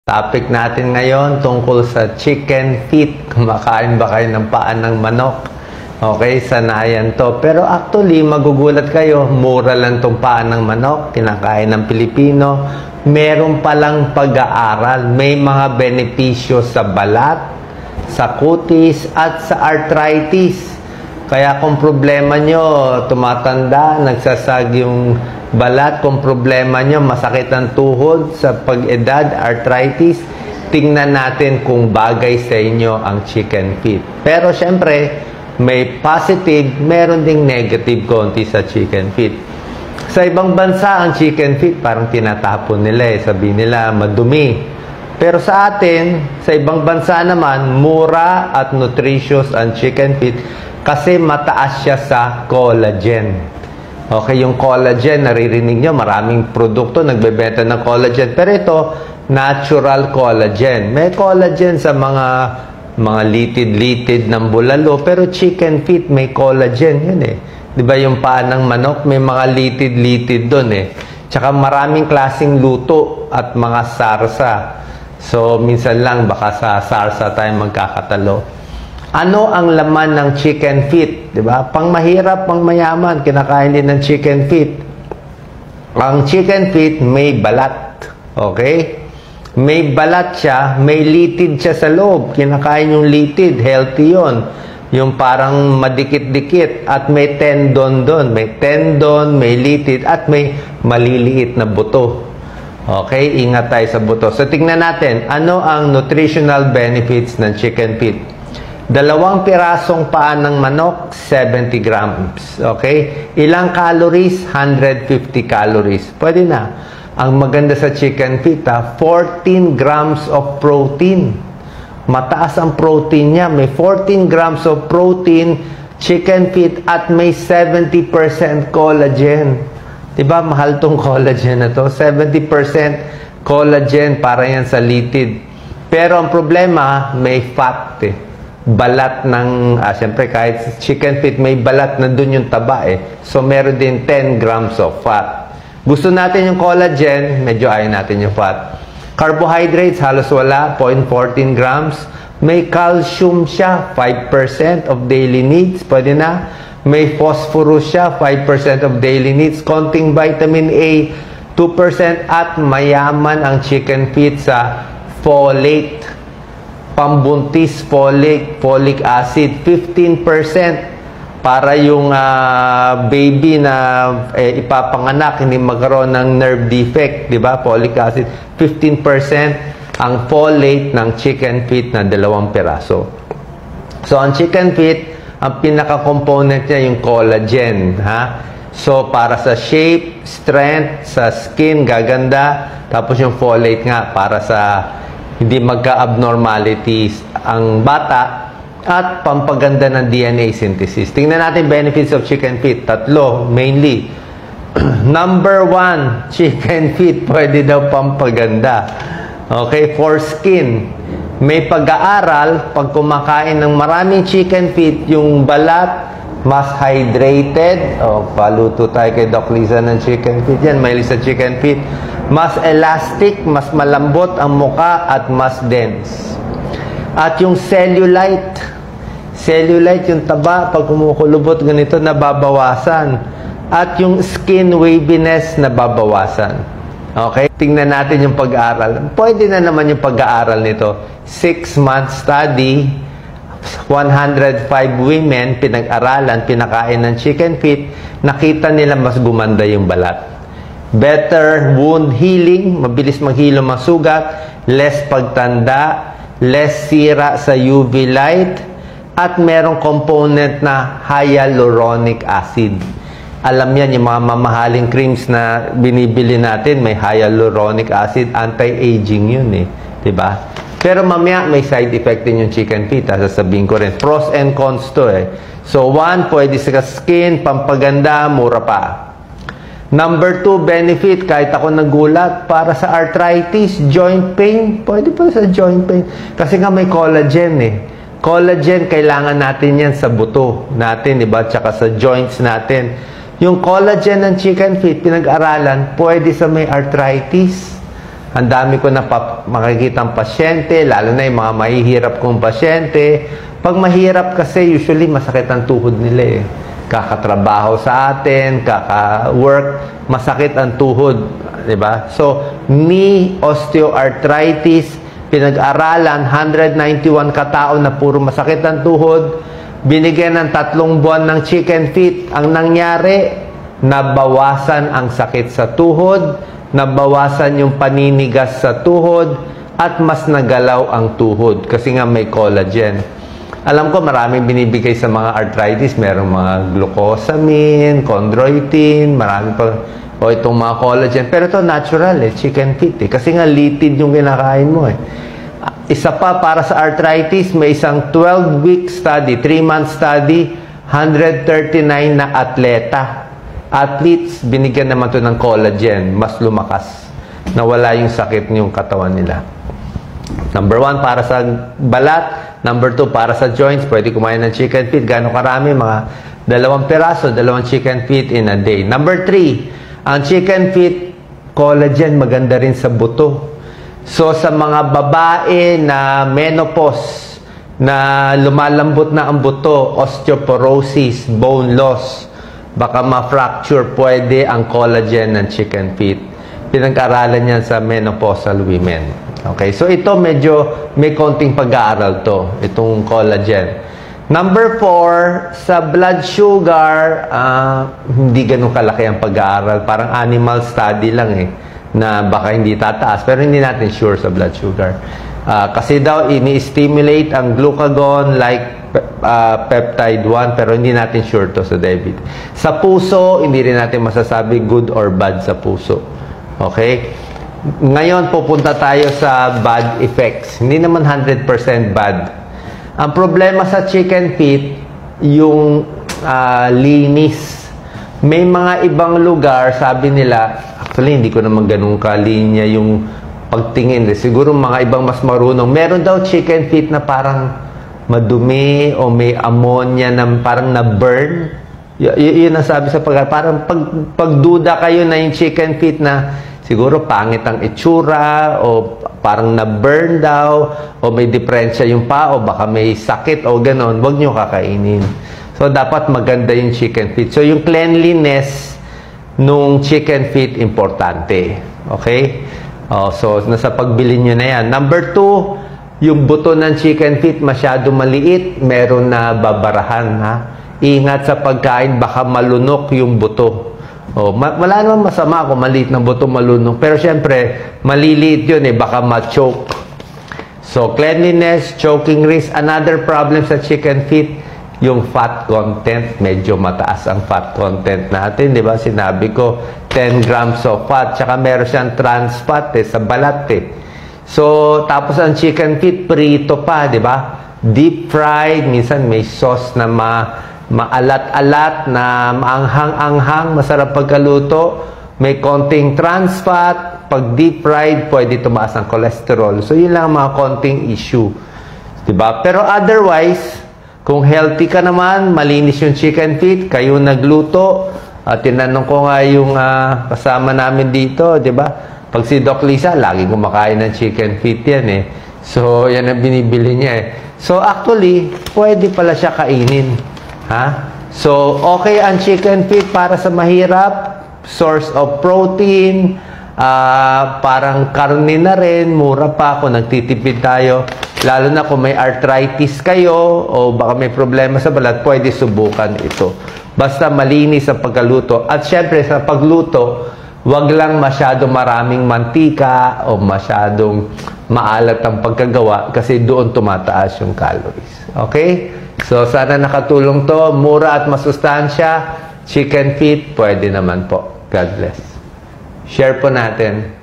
Topic natin ngayon tungkol sa chicken feet. Kumakain ba kayo ng paan ng manok? Okay, sanayan to. Pero actually, magugulat kayo, mura lang tong paan ng manok, kinakain ng Pilipino. Meron palang pag-aaral. May mga benepisyo sa balat, sa kutis, at sa arthritis. Kaya kung problema nyo, tumatanda, nagsasag yung balat, kung problema nyo, masakit ang tuhod sa pag-edad, arthritis, tingnan natin kung bagay sa inyo ang chicken feet. Pero syempre, may positive, meron ding negative konti sa chicken feet. Sa ibang bansa, ang chicken feet parang tinatapon nila sabi nila madumi. Pero sa atin, sa ibang bansa naman, mura at nutritious ang chicken feet kasi mataas siya sa collagen. Okay, yung collagen, naririnig nyo, maraming produkto nagbebenta ng collagen. Pero ito, natural collagen. May collagen sa mga litid-litid ng bulalo. Pero chicken feet, may collagen yun Di ba yung paan ng manok, may mga litid-litid doon Tsaka maraming klaseng luto at mga sarsa. So, minsan lang, baka sa sarsa tayo magkakatalo. Ano ang laman ng chicken feet? Diba? Pang mahirap, pang mayaman, kinakain din ng chicken feet. Ang chicken feet may balat. Okay? May balat siya, may litid siya sa loob. Kinakain yung litid, healthy yon. Yung parang madikit-dikit at may tendon doon. May tendon, may litid at may maliliit na buto. Okay? Ingat tayo sa buto. So, tingnan natin, ano ang nutritional benefits ng chicken feet? 2 pirasong paan ng manok, 70 grams. Okay? Ilang calories? 150 calories. Pwede na. Ang maganda sa chicken feet, 14 grams of protein. Mataas ang protein niya. May 14 grams of protein, chicken feet, at may 70% collagen. Diba? Mahal tong collagen na to. 70% collagen para yan sa litid. Pero ang problema, may fat balat ng, siyempre kahit chicken feet, may balat na dun yung taba So, meron din 10 grams of fat. Gusto natin yung collagen, medyo ayaw natin yung fat. Carbohydrates, halos wala, 0.14 grams. May calcium siya, 5% of daily needs, pwede na. May phosphorus siya, 5% of daily needs. Konting vitamin A, 2%. At mayaman ang chicken feet sa folate. Pambuntis, folic acid, 15% para yung baby na ipapanganak, hindi magkaroon ng nerve defect, di ba? Folic acid, 15% ang folate ng chicken feet na 2 piraso. So, ang chicken feet, ang pinaka-component niya yung collagen, So, para sa shape, strength, sa skin, gaganda, tapos yung folate nga para sa hindi magka-abnormalities ang bata at pampaganda ng DNA synthesis. Tingnan natin benefits of chicken feet. 3, mainly. Number 1, chicken feet, pwede daw pampaganda. Okay, for skin. May pag-aaral, pag kumakain ng maraming chicken feet, yung balat, mas hydrated. Paluto tayo kay Doc Lisa ng chicken feet. Yan, may sa chicken feet. Mas elastic, mas malambot ang muka at mas dense. At yung cellulite, yung taba, pag kumukulubot ganito, nababawasan. At yung skin waviness, nababawasan. Okay? Tingnan natin yung pag-aaral. Pwede na naman yung pag-aaral nito. 6-month study, 105 women, pinag-aralan, pinakain ng chicken feet, nakita nila mas gumanda yung balat. Better wound healing, mabilis maghilo mga sugat, less pagtanda, less sira sa UV light, at merong component na hyaluronic acid. Alam yan, yung mga mamahaling creams na binibili natin, may hyaluronic acid, anti-aging yun diba? Pero mamaya may side effect din yung chicken feet, sasabihin ko rin. Pros and cons to So, 1, pwede sa skin, pampaganda, mura pa. Number 2, benefit, kahit ako nagulat, para sa arthritis, joint pain, pwede pa sa joint pain. Kasi nga may collagen Collagen, kailangan natin yan sa buto natin, diba? Tsaka sa joints natin. Yung collagen ng chicken feet, pinag-aralan, pwede sa may arthritis, Ang dami ko na makikitang pasyente, lalo na yung mga mahihirap kong pasyente. Pag mahirap kasi, usually masakit ang tuhod nila eh. Kakatrabaho sa atin, kaka-work, masakit ang tuhod. Diba? So, knee osteoarthritis, pinag-aralan, 191 katao na puro masakit ang tuhod, binigyan ng 3 buwan ng chicken feet. Ang nangyari, nabawasan ang sakit sa tuhod, nabawasan yung paninigas sa tuhod, at mas nagalaw ang tuhod kasi nga may collagen. Alam ko maraming binibigay sa mga arthritis, merong mga glucosamine, chondroitin, marami pa, o itong mga collagen. Pero ito natural chicken feet kasi nga litid yung kinakain mo Isa pa para sa arthritis, may isang 12-week study, 3-month study, 139 na athletes, binigyan naman to ng collagen, mas lumakas, nawala yung sakit yung katawan nila. Number 1, para sa balat. Number 2, para sa joints, pwede kumain ng chicken feet. Gano'ng karami? Mga 2 piraso, 2 chicken feet in a day. Number 3, ang chicken feet, collagen, maganda rin sa buto. So, sa mga babae na menopause, na lumalambot na ang buto, osteoporosis, bone loss, baka ma-fracture, pwede ang collagen ng chicken feet. Pinag-aralan yan sa menopausal women. Okay, so ito medyo may konting pag-aaral to, itong collagen. Number 4, sa blood sugar, hindi ganun kalaki ang pag-aaral. Parang animal study lang na baka hindi tataas. Pero hindi natin sure sa blood sugar. Kasi daw, ini-stimulate ang glucagon like peptide 1, pero hindi natin sure to sa diabetes. Sa puso, hindi rin natin masasabi good or bad sa puso. Okay? Ngayon, pupunta tayo sa bad effects. Hindi naman 100% bad. Ang problema sa chicken feet, yung linis. May mga ibang lugar, sabi nila, actually, hindi ko naman ganun kalinya yung pagtingin. Siguro mga ibang mas marunong. Meron daw chicken feet na parang madumi o may ammonia na parang na-burn. Yun ang sabi sa parang pagduda kayo na yung chicken feet na siguro pangit ang itsura o parang na-burn daw o may diferensya yung paa o baka may sakit o ganon, huwag nyo kakainin. So, dapat maganda yung chicken feet. So, yung cleanliness nung chicken feet, importante. Okay? So, nasa pagbili nyo na yan. Number 2, yung buto ng chicken feet masyado maliit, meron na babarahan. Ingat sa pagkain, baka malunok yung buto. Wala naman masama kung maliit na buto malunok. Pero syempre, maliliit yun baka ma-choke. So, cleanliness, choking risk. Another problem sa chicken feet, yung fat content. Medyo mataas ang fat content natin. Di ba? Sinabi ko, 10 grams of fat. Tsaka meron siyang trans fat sa balat So, tapos ang chicken feet, prito pa. Di ba? Deep fried. Minsan may sauce na maalat-alat na maanghang-anghang, masarap pagkaluto, may konting trans fat, pag deep fried, pwede tumaas ang cholesterol. So, yun lang mga konting issue. Diba? Pero otherwise, kung healthy ka naman, malinis yung chicken feet, kayo nagluto, tinanong ko nga yung kasama namin dito, diba? Pag si Doc Lisa, lagi kumakain ng chicken feet yan So, yan ang binibili niya So, actually, pwede pala siya kainin. So, okay ang chicken feet para sa mahirap, source of protein, parang karne na rin, mura pa kung nagtitipid tayo. Lalo na kung may arthritis kayo o baka may problema sa balat, pwede subukan ito. Basta malinis ang pagkaluto. At syempre, sa pagluto, wag lang masyado maraming mantika o masyadong maalat ang pagkagawa kasi doon tumataas yung calories. Okay? So, sana nakatulong to. Mura at masustansya. Chicken feet, pwede naman po. God bless. Share po natin.